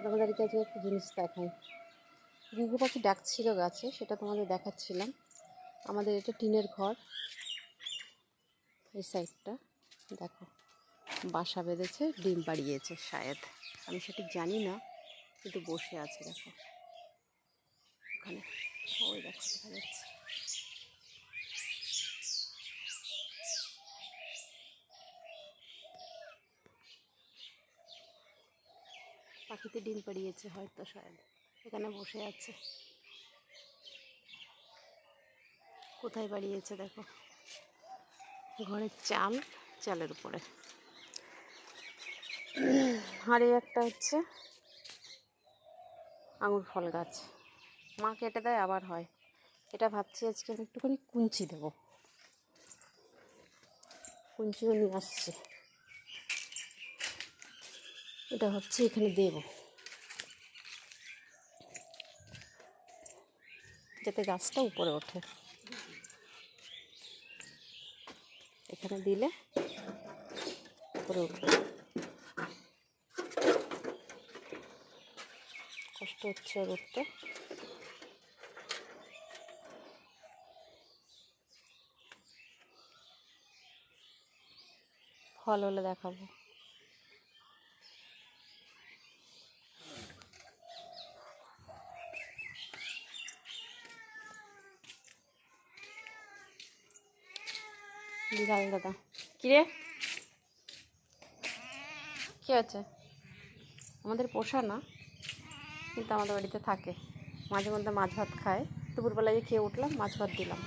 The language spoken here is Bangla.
তোমাদেরকে আজকে একটা জিনিস দেখাই। ঘুঘু পাখি ডাকছিল গাছে, সেটা তোমাদের দেখাচ্ছিলাম। আমাদের এটা টিনের ঘর, এই সাইডটা দেখো বাসা বেঁধেছে, ডিম পাড়িয়েছে শায়দ, আমি সঠিক জানি না, কিন্তু বসে আছে দেখো ওখানে, ওই দেখো দেখা যাচ্ছে। পাখিতে ডিম পাড়িয়েছে হয়তো, শায়দ এখানে বসে আছে। কোথায় বাড়িয়েছে দেখো, ঘরের চালের উপরে। আর এই একটা হচ্ছে আঙুর ফল গাছ, মা কেটে দেয় আবার হয়। এটা ভাবছি আজকে আমি একটুখানি কুঞ্চি দেবো, কুঞ্চিও নিয়ে আসছে, এটা ভাবছি এখানে দেবো যাতে গাছটা উপরে ওঠে। এখানে দিলে উপরে উঠবে। কষ্ট হচ্ছে উঠতে। ফল হলে দেখাবো। বিড়াল দাদা, কিরে কি আছে? আমাদের পোষা না, কিন্তু আমাদের বাড়িতে থাকে, মাঝে মধ্যে মাছ ভাত খায়। দুপুরবেলায় খেয়ে উঠলাম, মাছ ভাত দিলাম।